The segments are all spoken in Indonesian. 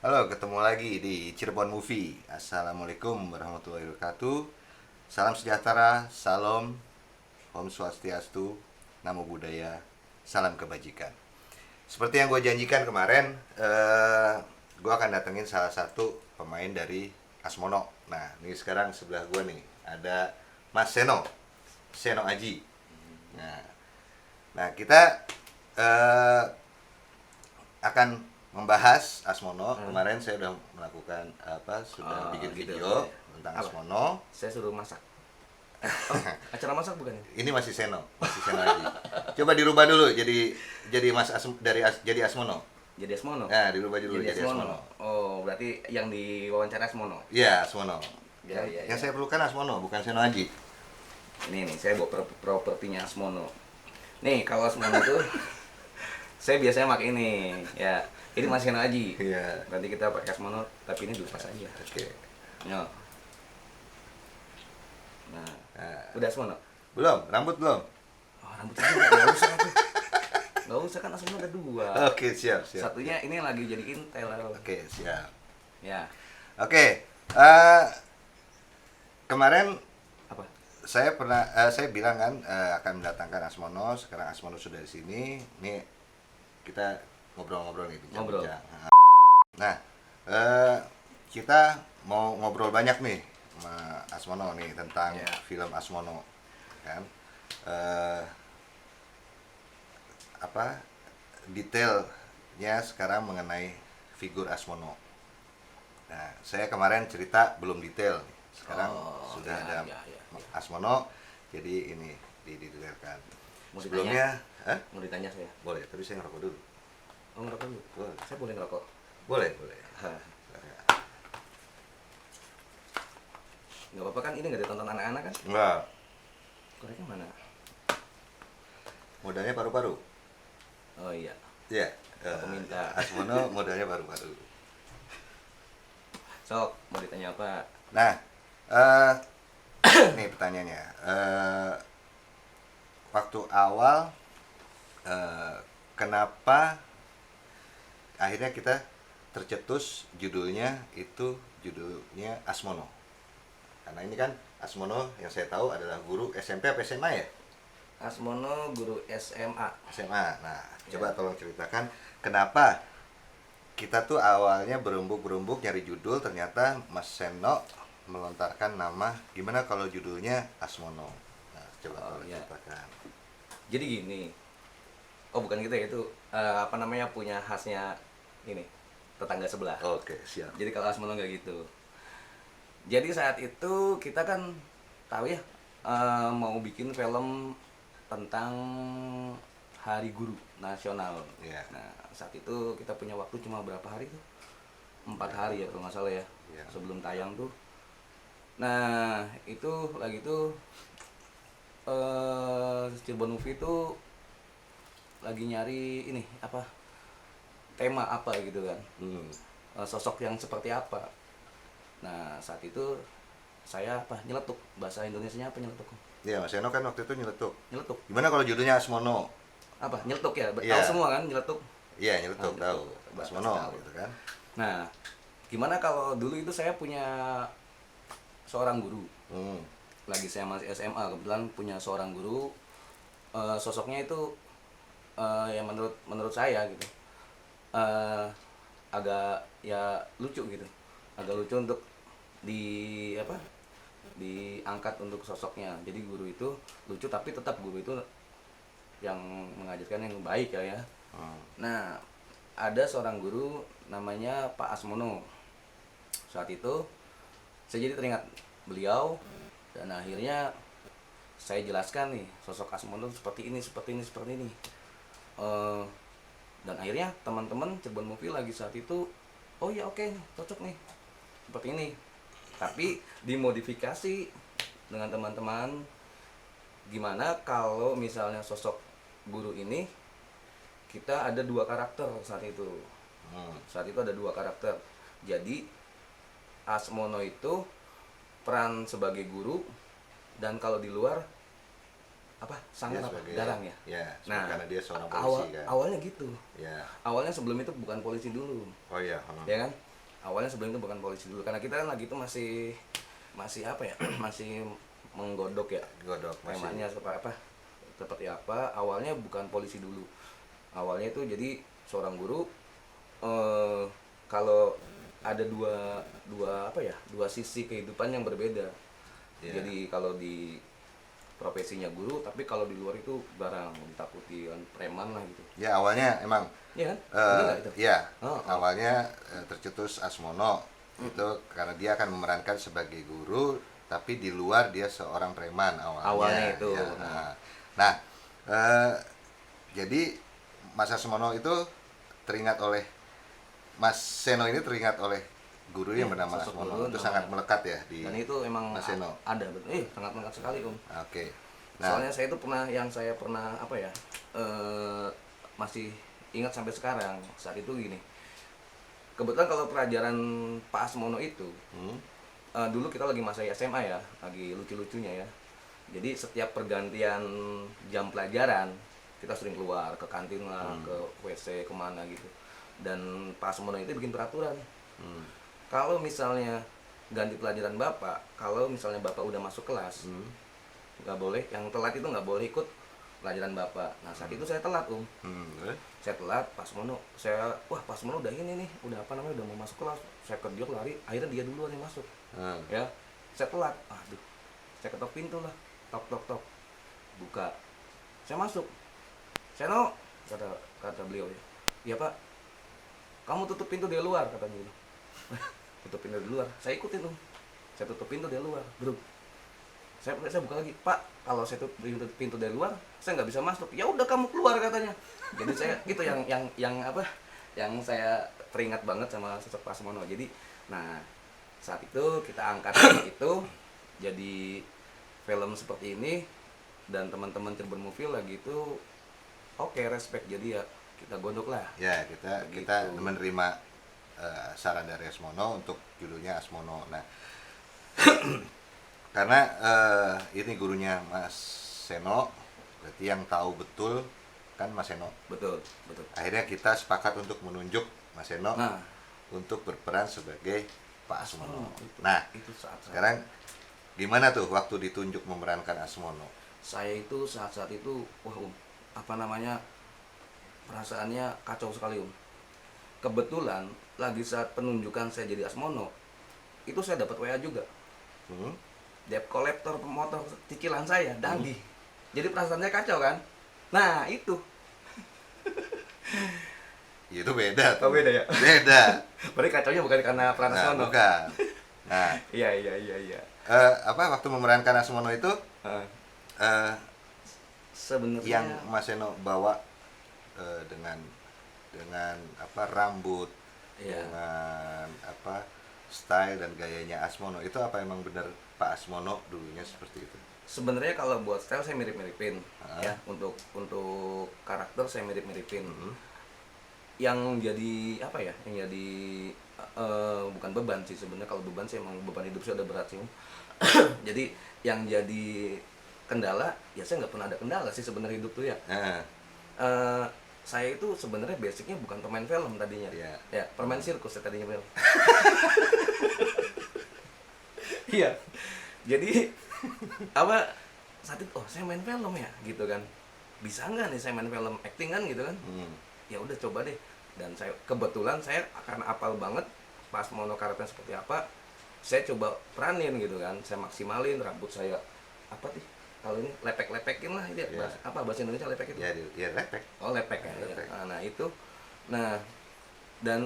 Halo, ketemu lagi di Cirebon Movie. Assalamualaikum warahmatullahi wabarakatuh. Salam sejahtera, salam, Om Swastiastu, Namo Buddhaya, salam kebajikan. Seperti yang gue janjikan kemarin, gue akan datengin salah satu pemain dari Asmono. Nah, ini sekarang sebelah gue nih ada Mas Seno, Seno Aji. Nah, kita eh, akan membahas Asmono. Kemarin saya sudah melakukan sudah bikin Gitu. video tentang Apa? Asmono. Saya suruh masak. Oh, acara masak bukan ya? Ini masih Seno lagi. Coba dirubah dulu jadi jadi Asmono. Jadi Asmono. Nah, dirubah dulu jadi Asmono. Asmono. Oh, berarti yang diwawancara Asmono. Iya, Asmono. Ya, ya, Yang ya. saya perlukan Asmono, bukan Seno Aji. Ini nih, saya bawa propertinya Asmono. Nih, kalau Asmono itu saya biasanya pakai ini, ya. Ini masih Heno Aji. Iya. Nanti kita pakai Asmono, tapi ini dilepas aja. Oke. Yo. Nah, Nah, udah Asmono. belum, rambut belum? Oh, rambut saya nggak usah tuh. Nggak usah kan Asmono ada dua. Oke, siap. Satunya ini lagi jadi intel. Oke, siap. Ya, Oke, kemarin apa? saya bilang kan akan mendatangkan Asmono. Sekarang Asmono sudah di sini. Nih kita ngobrol-ngobrol nih, Ngobrol. bincang-bincang. Nah, kita mau ngobrol banyak nih sama Asmono nih tentang Ya. film Asmono, kan? Apa detailnya sekarang mengenai figur Asmono. Nah, saya kemarin cerita belum detail nih. Sekarang Oh, sudah ya, ada ya, ya. Asmono, jadi ini didetailkan. Mau Sebelumnya, Mau ditanya saya. boleh, tapi saya ngerokok dulu. Oh, ngerokok dulu. Boleh. Saya boleh ngerokok. Boleh, boleh. Hah. Nggak apa-apa kan, ini nggak ditonton anak-anak kan? Enggak, Koreknya mana? modalnya paru-paru. Oh iya. Iya, Aku minta. Asmono modalnya paru-paru. Sok, mau ditanya apa? Nah, nih pertanyaannya. Waktu awal, kenapa akhirnya kita tercetus judulnya Asmono? Karena ini kan Asmono yang saya tahu adalah guru SMP apa SMA ya? Asmono guru SMA. SMA. Nah, coba Ya. tolong ceritakan kenapa kita tuh awalnya berumbuk-berumbuk nyari judul, ternyata Mas Seno melontarkan nama, gimana kalau judulnya Asmono? Nah, coba Oh, tolong ya. ceritakan. Jadi gini. Oh, bukan gitu ya, itu apa namanya, punya khasnya ini, tetangga sebelah. Oke, siap. Jadi kalau Asmono nggak gitu. Jadi saat itu kita kan tahu ya, mau bikin film tentang Hari Guru Nasional. Iya. Nah, saat itu kita punya waktu cuma berapa hari tuh? 4 hari ya kalau nggak salah ya, Iya. sebelum tayang tuh. Nah, itu lagi tuh Cirebon Movie itu lagi nyari ini apa, tema apa gitu kan, Hmm. sosok yang seperti apa. Nah, saat itu saya nyeletuk, bahasa Indonesianya apa nyeletuk? Iya, Mas Seno kan waktu itu nyeletuk. Nyeletuk. Gimana kalau judulnya Asmono? Apa? Nyeletuk ya? Iya. Tahu semua kan nyeletuk? Iya, nyeletuk, Ah, tahu. nyeletuk. Asmono Tahu. gitu kan. Nah, gimana kalau dulu itu saya punya seorang guru. Hmm. Lagi saya masih SMA, kebetulan punya seorang guru. Sosoknya itu yang menurut saya gitu, agak ya lucu gitu. Agak lucu untuk diangkat untuk sosoknya. Jadi guru itu lucu, tapi tetap guru itu yang mengajarkan yang baik ya. Hmm. Nah, ada seorang guru namanya Pak Asmono. Saat itu saya jadi teringat beliau, dan akhirnya saya jelaskan nih sosok Asmono seperti ini, seperti ini, seperti ini. Dan akhirnya teman-teman Cirebon Movie lagi saat itu, oh ya oke, cocok nih seperti ini. Tapi dimodifikasi dengan teman-teman, gimana kalau misalnya sosok guru ini kita ada 2 karakter saat itu. Saat itu ada 2 karakter. Jadi Asmono itu peran sebagai guru, dan kalau di luar apa, sangat Dia apa, sebagai- garang ya. Ya, Nah, karena dia seorang polisi kan. awalnya gitu. Ya. Awalnya sebelum itu bukan polisi dulu, Oh iya. ya kan? awalnya sebelum itu bukan polisi dulu, karena kita kan lagi itu masih apa ya, masih menggodok ya Godok masih. temanya seperti apa. Awalnya bukan polisi dulu, awalnya itu jadi seorang guru. Kalau ada dua sisi kehidupan yang berbeda. Iya. Jadi kalau di profesinya guru, tapi kalau di luar itu barang ditakuti kan, preman lah gitu. Ya awalnya emang Iya kan? Bener nggak itu? ya Oh, oh. awalnya tercetus Asmono itu karena dia akan memerankan sebagai guru, tapi di luar dia seorang preman awalnya. Awalnya itu. Ya, nah, eh, jadi Mas Asmono itu teringat oleh Mas Seno ini teringat oleh guru yang Iya, bernama sosok Asmono guru itu namanya. sangat melekat ya di Dan itu emang Mas Seno. ada betul. Sangat melekat sekali Om. Oke. Nah, Soalnya saya pernah apa ya, masih ingat sampai sekarang. Saat itu gini, kebetulan kalau pelajaran Pak Asmono itu dulu kita lagi masa SMA ya, lagi lucu-lucunya ya. Jadi setiap pergantian jam pelajaran kita sering keluar ke kantin lah, ke WC kemana gitu. Dan Pak Asmono itu bikin peraturan. Kalau misalnya ganti pelajaran Bapak, kalau misalnya Bapak udah masuk kelas, nggak boleh, yang telat itu nggak boleh ikut pelajaran Bapak. Nah saat itu saya telat saya telat, Pak Asmono, wah Pak Asmono udah ini nih, udah apa namanya, udah mau masuk kelas. Saya kerja lari, akhirnya dia duluan yang masuk. Ya, saya telat, aduh, saya ketok pintu lah, tok tok tok, buka, saya masuk. Seno, kata beliau ya, iya Pak, kamu tutup pintu dari luar, kata beliau. Tutup pintu dari luar, saya ikutin tuh, saya tutup pintu dari luar, bro. Saya buka lagi, Pak, kalau saya tutup pintu dari luar, saya nggak bisa masuk. Ya udah kamu keluar, katanya. Jadi saya itu yang apa? Yang saya teringat banget sama sosok Pak Asmono. Jadi, nah saat itu kita angkat itu jadi film seperti ini, dan teman-teman Cirebon Movie lagi itu oke, respect, jadi ya kita gondok lah. ya kita Begitu. menerima saran dari Asmono untuk judulnya Asmono. Nah, karena ini gurunya Mas Seno, berarti yang tahu betul kan Mas Seno. Betul, betul. Akhirnya kita sepakat untuk menunjuk Mas Seno Nah, untuk berperan sebagai Pak Asmono. itu, Nah, itu saat sekarang gimana tuh waktu ditunjuk memerankan Asmono? saya itu saat itu, wah apa namanya, perasaannya kacau sekali Kebetulan lagi saat penunjukan saya jadi Asmono, itu saya dapat WA juga, debt collector motor cicilan saya Danggi. Jadi perasaannya kacau kan. Nah itu Itu beda tuh. Oh, beda ya? Beda. berarti kacaunya bukan karena peran Nah, Asmono. bukan. Nah, Iya. waktu memerankan Asmono itu Sebenarnya yang Mas Seno bawa dengan apa rambut, Iya. dengan apa style dan gayanya Asmono itu apa emang benar Pak Asmono dulunya seperti itu? sebenarnya kalau buat style saya mirip-miripin ya, untuk karakter saya mirip-miripin. Yang jadi apa ya, yang jadi bukan beban sih sebenarnya. Kalau beban sih emang beban hidup saya udah berat sih. Jadi yang jadi kendala ya, saya nggak pernah ada kendala sih sebenarnya hidup tuh ya. Saya itu sebenarnya basicnya bukan pemain film tadinya. Iya. Ya, pemain sirkus ya tadinya film. Iya. Jadi apa, saat itu saya main film ya gitu kan. Bisa nggak nih saya main film acting kan gitu kan. Ya udah coba deh. Dan saya kebetulan saya akan apal banget pas mono karakternya seperti apa. Saya coba peranin gitu kan. Saya maksimalin rambut saya apa sih? Kalau ini lepek-lepekin lah, ini Yeah. bahasa Indonesia lepek itu? Ya lepek. Oh, lepek ya. Lepek. Nah, itu. Nah, dan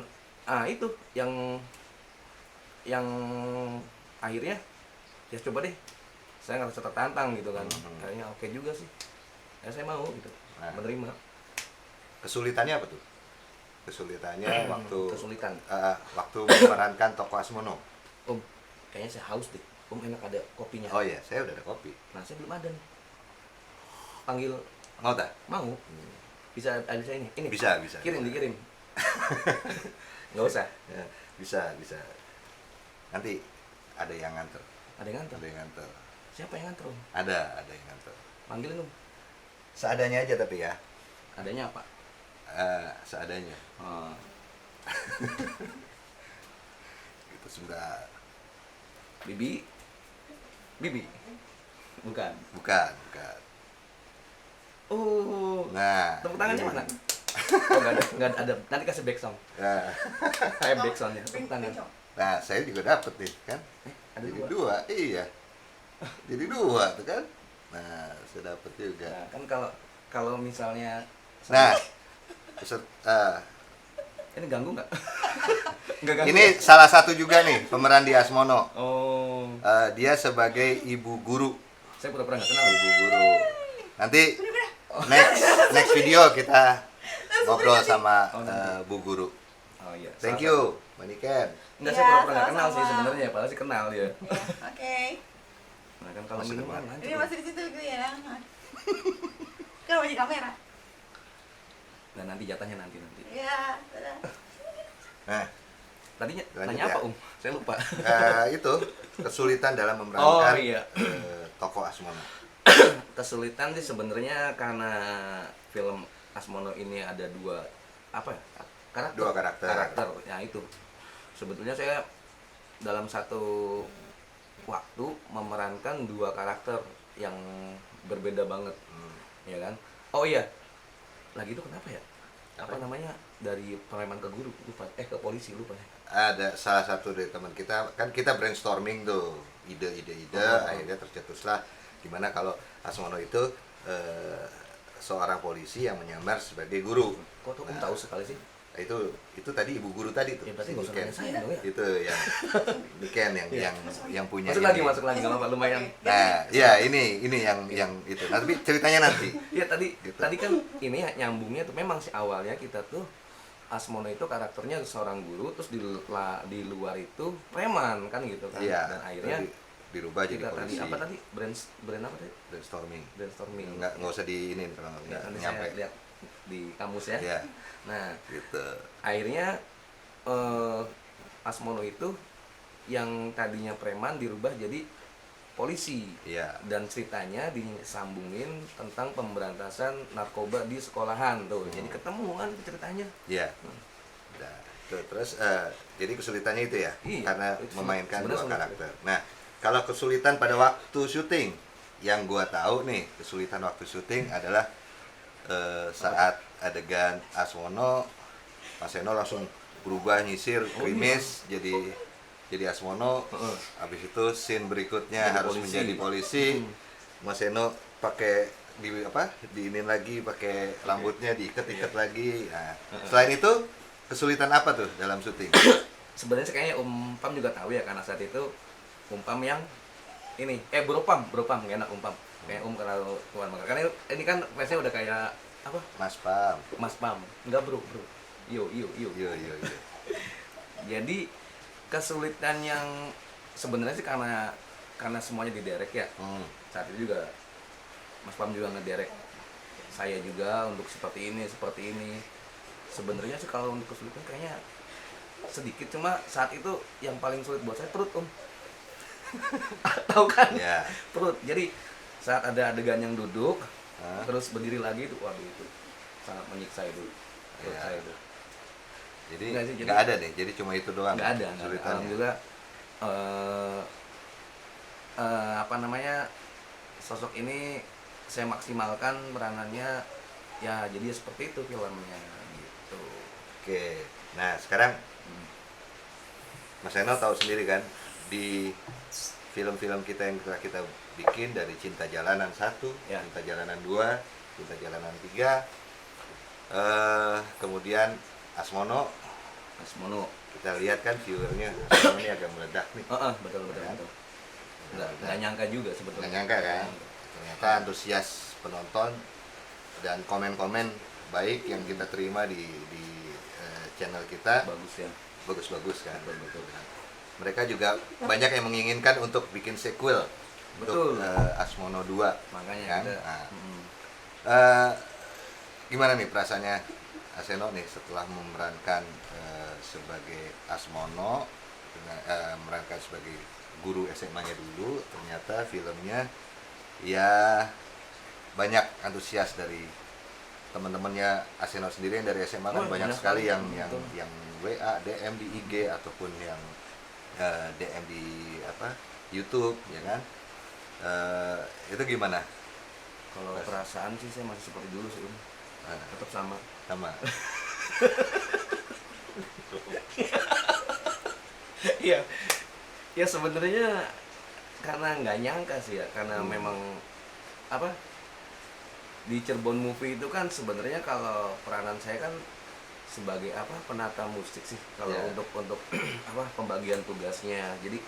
itu yang akhirnya ya coba deh. Saya ngerasa tertantang gitu kan. Kayaknya oke juga sih. Ya saya mau gitu. Nah. Menerima. Kesulitannya apa tuh? Kesulitannya Kesulitan. waktu memerankan tokoh Asmono. Kayaknya saya haus deh. Enak ada kopinya. Oh iya, saya udah ada kopi. Nah, saya belum ada nih. Panggil, Mau tak? mau. Bisa ada saya ini. Ini. Bisa. Dikirim. Nggak usah. Ya, bisa. Nanti ada yang nganter. Ada yang nganter. Ada yang nganter. Siapa yang nganter, Om? Ada yang nganter. Panggilin, Om. Seadanya aja tapi ya. Adanya apa? Seadanya. sebelah. Bibi. Bibi. Bukan. Bukan. Oh. Nah, Tepuk tangannya ini. mana? Oh, nggak ada. Nanti kasih back song. Nah, Kayak back songnya. Tepuk tangan. nah, saya juga dapet nih kan. Ada Jadi dua. 2, iya. Jadi 2 tuh kan. Nah, saya dapet juga. Nah, kan kalau misalnya Nah, ini ganggu nggak? Nggak ganggu. ini salah satu juga nih pemeran di Asmono. Oh, Dia sebagai ibu guru. saya pura-pura nggak kenal. Ibu guru. Nanti next video kita ngobrol sama Bu Guru. Oh iya. Thank you, Maniken. Enggak, Iya, saya pura-pura nggak kenal sih sama-sama. sebenarnya, padahal sih kenal ya. Oke. Nah kan kalau Masuk minum kan depan. lanjut. Ini ya. masih di situ gue ya. Kan masih kamera. Nah nanti jatahnya nanti. Iya, dadah. Nah, Tadinya Lanjut nanya ya. apa Saya lupa. itu kesulitan dalam memerankan Oh, iya. tokoh Asmono. Kesulitan sih sebenarnya karena film Asmono ini ada dua karakter. Dua karakter. Ya itu. Sebetulnya saya dalam satu waktu memerankan dua karakter yang berbeda banget, ya kan? Oh iya. Lagi itu kenapa ya? Apa namanya? Dari preman ke guru, lupa. Ke polisi, lupa. Ada salah satu dari teman kita, kan kita brainstorming tuh ide-ide, akhirnya tercetuslah gimana kalau Asmono itu seorang polisi yang menyamar sebagai guru. Kok tuh tahu sekali sih? Itu tadi ibu guru tadi tuh. Ya berarti nggak usah Niken. nanya saya dong ya. Itu yang Niken Iya. yang punya Masuk ini. lagi nggak apa-apa, lumayan. Nah, ya ini yang itu. Tapi ceritanya nanti. Iya tadi Gitu. tadi kan ini ya, nyambungnya tuh memang sih awalnya kita tuh Asmono itu karakternya seorang guru, terus di luar itu preman kan gitu kan. Iya. Dan akhirnya dirubah jadi kita tadi polisi. apa tadi brand apa tadi? Brainstorming. Brainstorming. Nggak usah diinin kalau Ya, nggak nanti nyampe. saya lihat di kamus ya. Iya, Nah, gitu. akhirnya Asmono itu yang tadinya preman dirubah jadi polisi. Iya. Dan ceritanya disambungin tentang pemberantasan narkoba di sekolahan tuh. Jadi ketemu kan ceritanya. Iya. Nah, terus jadi kesulitannya itu ya, Iya, karena itu memainkan sebenarnya dua sulit. karakter. Nah, kalau kesulitan pada waktu syuting, yang gua tahu nih, kesulitan waktu syuting adalah saat adegan Asmono, Mas Eno langsung berubah nyisir krimis jadi Asmono. Heeh. Habis itu scene berikutnya Jadi harus polisi. menjadi polisi. Mas Eno pakai diinin lagi, pakai rambutnya diikat-ikat lagi. Nah, selain itu kesulitan apa tuh dalam syuting? Sebenarnya sih kayaknya Pam juga tahu ya, karena saat itu Pam yang ini Bro Pam nggak enak Pam. Kayak kalau tuan maka karena ini kan fansnya udah kayak apa? Mas Pam. Mas Pam. Enggak, Bro. Yo. Yo. Jadi kesulitan yang sebenarnya sih karena semuanya diderek ya. Saat itu juga Mas Pam juga ngederek saya juga untuk seperti ini. Sebenarnya sih kalau untuk kesulitan kayaknya sedikit, cuma saat itu yang paling sulit buat saya perut tahu kan? Ya. Perut. Jadi saat ada adegan yang duduk Hah? terus berdiri lagi itu, waduh itu sangat menyiksa itu perut Ya. saya itu. Jadi Nggak sih, nggak ada nih, jadi cuma itu doang. Nggak ada. kesulitannya. Alhamdulillah apa namanya, sosok ini saya maksimalkan peranannya ya, jadi seperti itu filmnya gitu. Oke. Nah, sekarang Mas Eno tahu sendiri kan, di film-film kita yang telah kita bikin dari Cinta Jalanan 1, Ya. Cinta Jalanan 2, Cinta Jalanan 3, kemudian Asmono, Asmono. kita lihat kan viewernya Asmono ini agak meledak nih. Betul. Ya. Nggak nyangka juga sebetulnya. Nggak nyangka kan, ternyata antusias penonton dan komen-komen baik yang kita terima di channel kita Bagus ya. bagus-bagus kan. Betul. Mereka juga banyak yang menginginkan untuk bikin sequel Betul. untuk Asmono 2 Makanya kan. kita Nah, mm, gimana nih perasaannya Aseno nih setelah memerankan sebagai Asmono, memerankan sebagai guru SMA-nya dulu, ternyata filmnya ya banyak antusias dari teman-temannya Aseno sendiri yang dari SMA kan Oh, banyak banyak sekali sekali, yang betul. WA, DM di IG ataupun yang DM di apa YouTube ya kan. Itu gimana? Kalau perasaan sih saya masih seperti dulu sih, tetap sama. Sama. Iya, ya sebenarnya karena nggak nyangka sih ya, karena memang apa, di Cirebon Movie itu kan sebenarnya kalau peranan saya kan sebagai apa, penata musik sih kalau Yeah. untuk apa, pembagian tugasnya. Jadi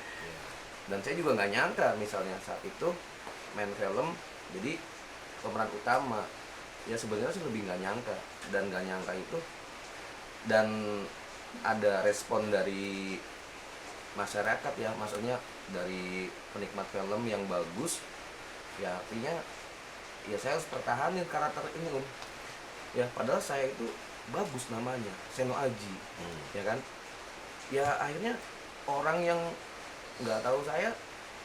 dan saya juga nggak nyangka misalnya saat itu main film jadi pemeran utama, ya sebenarnya sih lebih nggak nyangka, dan nggak nyangka itu dan ada respon dari masyarakat ya, maksudnya dari penikmat film yang bagus, ya artinya ya saya harus pertahanin karakter ini ya, padahal saya itu bagus namanya Seno Aji, ya kan, ya akhirnya orang yang nggak tahu saya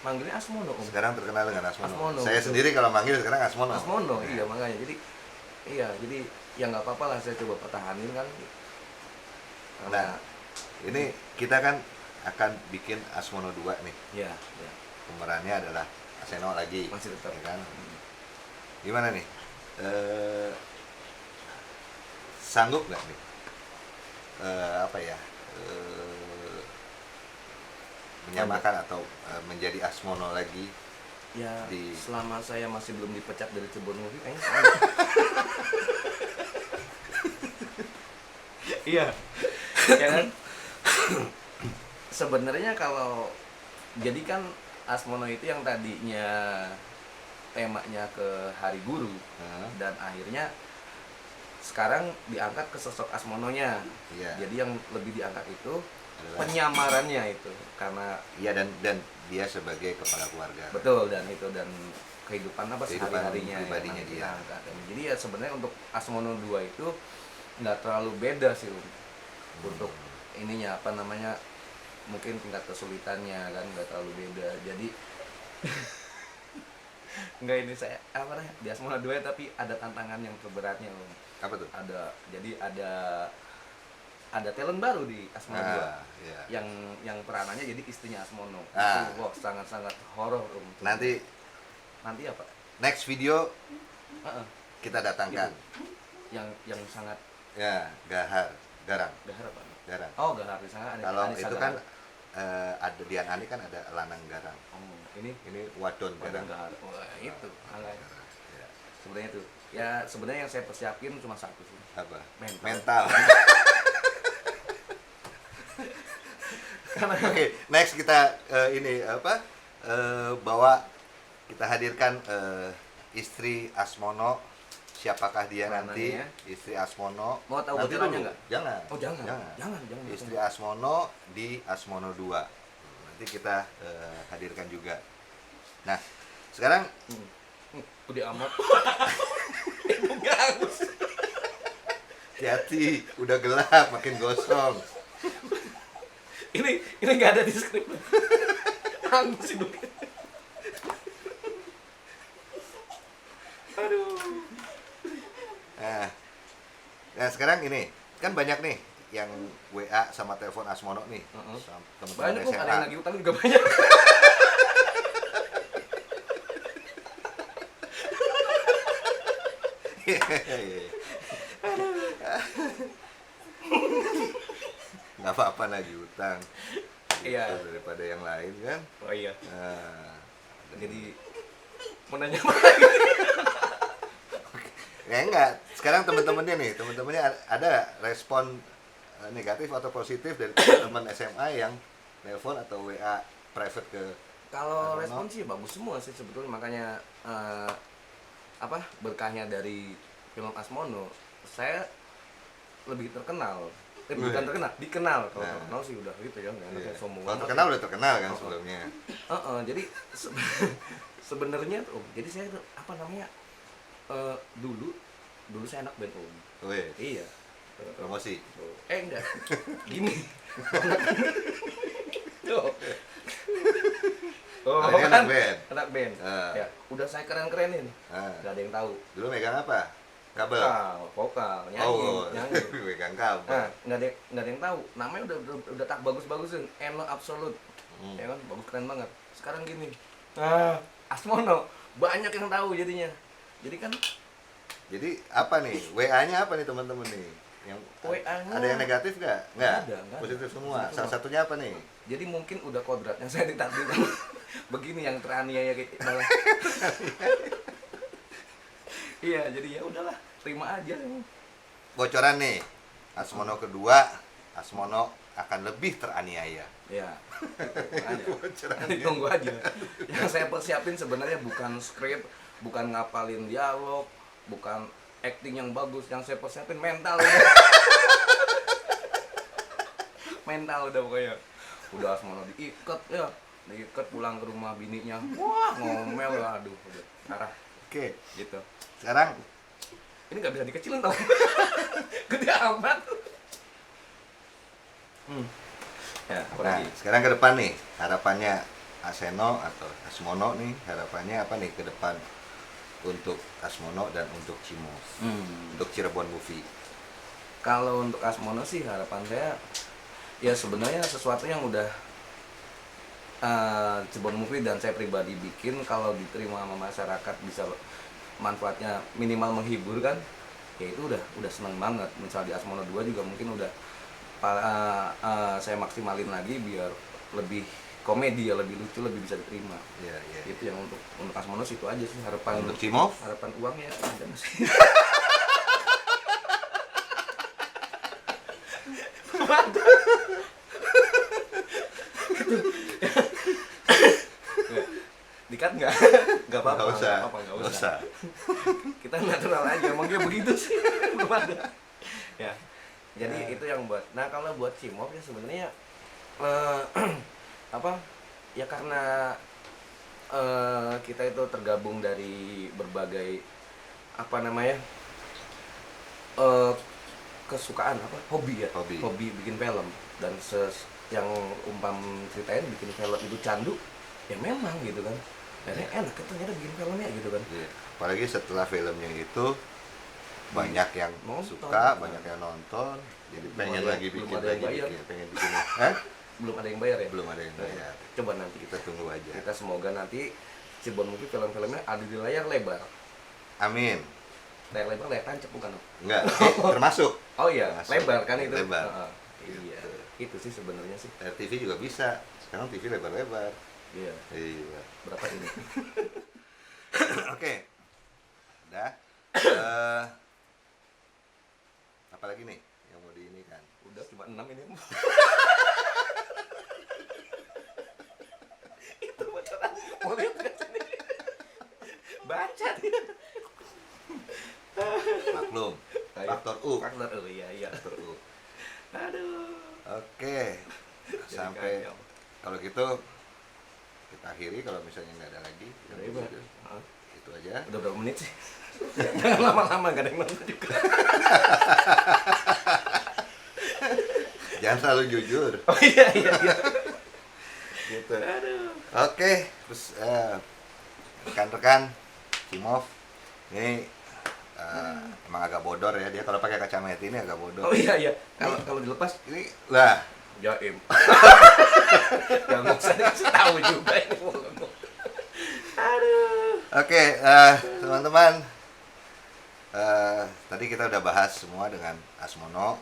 manggilnya Asmono Sekarang terkenal dengan Asmono. Asmono, Saya betul. sendiri kalau manggil sekarang Asmono. Asmono, iya makanya jadi ya nggak apa-apa lah, saya coba pertahanin kan. Nah, ini kita kan akan bikin Asmono 2 nih. ya Pemerannya adalah Aseno lagi. masih tetap Ya kan? Gimana nih? Sanggup nggak nih? Apa ya? Menyamakan atau menjadi Asmono lagi? ya di- selama saya masih belum dipecat dari Cirebon Movie kayaknya iya ya kan. Sebenarnya kalau jadi kan Asmono itu yang tadinya temanya ke Hari Guru, Hah? dan akhirnya sekarang diangkat ke sosok Asmononya. Iya. Jadi yang lebih diangkat itu Adalah- penyamarannya itu, karena Iya, dan dia sebagai kepala keluarga. betul, dan itu dan kehidupan apa Kehidupan sehari-harinya pribadinya yang dia. kita angkat. Jadi ya sebenarnya untuk Asmono 2 itu nggak terlalu beda sih untuk ininya apa namanya, mungkin tingkat kesulitannya kan nggak terlalu beda. Jadi nggak, ini saya apa nih di Asmono 2 tapi ada tantangan yang terberatnya Apa tuh? jadi ada talent baru di Asmono 2 Iya. yang peranannya jadi istrinya Asmono. Ah. Itu wah, sangat-sangat horor Nanti apa next video Heeh. kita datangkan. yang sangat Ya, Garang. gahar apa? Garang. Oh, gahar di sana ada. Kalau Anissa itu Gahar. kan ada Dian Ani kan ada Lanang Garang. Oh, ini Ini Wadon Wadon Garang. Gahar. Wah, itu. Makanya. Ya. Sebenarnya itu. Ya, sebenarnya yang saya persiapin cuma satu sih. Apa? Mental. Oke, next kita ini apa? Bawa kita hadirkan istri Asmono. Siapakah dia nanti? Peranannya. Istri Asmono. Mau tahu Nanti bocorannya dulu. nggak? Jangan. Oh, jangan. Istri Asmono di Asmono 2. Nanti kita hadirkan juga. Nah, sekarang Udah amat. hati-hati, udah gelap, makin gosong. ini nggak ada di skrip. Hangus hidup. Aduh. Nah, sekarang ini kan banyak nih yang WA sama telepon Asmono nih, Heeh. sama teman-teman Banyak kok, ada yang SMA. lagi utang juga banyak. Nggak apa-apa lagi utang. Iya. Gitu, daripada yang lain kan. Oh iya. Nah, Jadi mau nanya ya enggak. Sekarang teman-temannya nih, teman-temannya ada respon negatif atau positif dari teman-teman SMA yang telepon atau WA private ke kalau Asmono? respon sih bagus semua sih sebetulnya, makanya apa berkahnya dari film Asmono saya lebih terkenal. Bukan terkenal, dikenal. Kalau Nah. terkenal sih udah gitu ya, nggak Iya. ada sombong Kalau amat. terkenal udah terkenal kan Oh. sebelumnya. Jadi sebenarnya tuh, jadi saya tuh apa namanya, dulu saya anak band Weh, Iya. promosi. Enggak. Gini. Tuh. Oh, Ini anak band. Anak band. Ah. Ya, udah saya keren-kerenin. Nah, Gak ada yang tahu. dulu megang apa? Kabel. Vokal, nyanyi, Oh, nyanyi. megang kabel. Nah, nggak ada yang tahu. Namanya udah tak bagus-bagusin. Eno Absolute. ya kan, bagus, keren banget. Sekarang gini, Asmono banyak yang tahu jadinya. Jadi kan Jadi apa nih? WA-nya apa nih teman-teman nih? Yang WA-nya ada yang negatif nggak? Nggak ada. Positif semua. Positif Salah semua. satunya apa nih? jadi mungkin udah kodratnya saya ditakdirkan begini yang teraniaya kayak malah. Iya, jadi ya udahlah, terima aja. Bocoran nih. Asmono kedua, Asmono akan lebih teraniaya. Ya, Bocoran. nanti tunggu aja. Yang saya persiapin sebenarnya bukan skrip, bukan ngapalin dialog, bukan acting yang bagus. Yang saya persiapin mental udah. Mental udah pokoknya. Udah Asmono diikat ya, diikat pulang ke rumah bininya. Wah, ngomel lah, aduh, udah parah Oke, gitu. sekarang Ini nggak bisa dikecilin tau. Gede amat. Ya, apa nah, lagi? sekarang ke depan nih, harapannya Aseno atau Asmono nih, harapannya apa nih ke depan untuk Asmono dan untuk Cimo, untuk Cirebon Movie. Kalau untuk Asmono sih harapan saya ya sebenarnya sesuatu yang udah Cirebon Movie dan saya pribadi bikin, kalau diterima sama masyarakat bisa manfaatnya minimal menghibur kan, ya itu udah seneng banget. Misal di Asmono 2 juga mungkin udah saya maksimalin lagi biar lebih komedi, ya lebih lucu, lebih bisa diterima. Iya, iya. Itu yang untuk Asmono sih, itu aja sih harapan. Untuk Cimo? Harapan uang ya ada masih. Dikat nggak? Nggak apa-apa. Nggak usah. Nggak usah. Kita natural aja, emang dia begitu sih. Belum ada. Ya. Jadi itu yang buat. Nah, kalau buat Cimok ya sebenarnya apa? Ya karena kita itu tergabung dari berbagai apa namanya? Kesukaan apa? Hobi ya. Hobi. Bikin film, dan yang umpam ceritain bikin film itu candu. Ya memang gitu kan. Akhirnya enak kan ternyata bikin filmnya gitu kan. Iya. Apalagi setelah filmnya itu banyak yang Nonton. suka, banyak yang nonton, jadi Belum pengen ada- lagi belum bikin ada yang lagi bayar. pengen bikin. Hah? Belum ada yang bayar ya? Belum ada yang bayar. Coba nanti Kita tunggu aja. kita semoga nanti Cirebon Movie film-filmnya ada di layar lebar. Amin. Layar lebar, layar tancap bukan? Om? Enggak, termasuk. Oh iya, Termasuk. lebar kan itu. Lebar. Heeh. Iya. Itu sih sebenarnya sih. TV juga bisa. Sekarang TV lebar-lebar. Iya. Iya. Berapa ini? Oke. Udah. Apa lagi nih yang mau di ini kan? Udah cuma 6 ini. Itu bocoran. Mau lihat nggak sini? Baca dia. Maklum. Ayo. Faktor U. Faktor U, iya. Faktor U. Aduh. Oke. Sampai kacau. kalau gitu kita akhiri kalau misalnya nggak ada lagi. Udah hebat. Itu aja. Udah berapa menit sih? Jangan lama-lama, gak ada yang nonton juga. Jangan selalu jujur. Oh iya. Gitu. Aduh. Oke, terus rekan-rekan Cimov ini emang agak bodor ya, dia kalau pakai kacamata ini agak bodor. Oh iya. Kalau dilepas Ini lah, jaim. Gak usah dikasih tahu juga ini. Aduh. oke, teman-teman, tadi kita udah bahas semua dengan Asmono.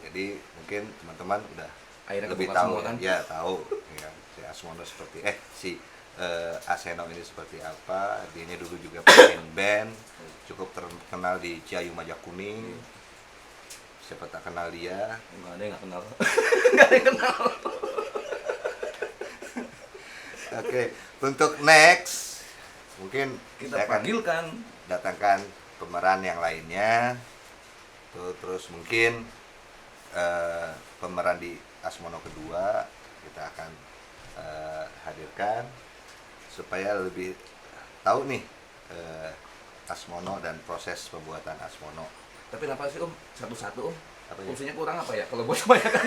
Jadi mungkin teman-teman udah Akhirnya lebih kebuka tahu semua kan? ya, tahu ya, si Asmono seperti si Aseno ini seperti apa. Dianya dulu juga pemain band, cukup terkenal di Ciayu Majakuning. Siapa tak kenal dia. Nggak ada yang nggak kenal. Nggak ada yang kenal. Oke, untuk next mungkin Kita saya akan panggilkan. datangkan pemeran yang lainnya. Terus mungkin pemeran di Asmono kedua kita akan hadirkan supaya lebih tahu nih Asmono dan proses pembuatan Asmono. Tapi kenapa sih Om? Satu-satu Om? Apa ya? Fungsinya kurang apa ya? Kalau buat kebanyakan.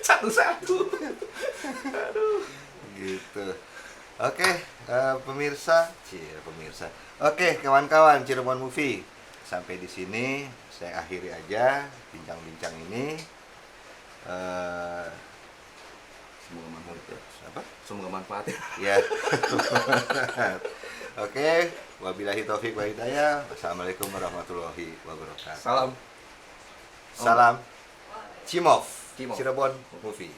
Satu-satu. Aduh. Gitu. Oke, pemirsa. Oke, kawan-kawan Cirebon Movie. Sampai di sini saya akhiri aja bincang-bincang ini. Eh, Semoga manfaat ya. apa? Semoga manfaat ya. Ya. Oke, wabillahi taufik wa hidayah. Wassalamualaikum warahmatullahi wabarakatuh. Salam. Salam Cimov, Cimov. Cirebon Movie.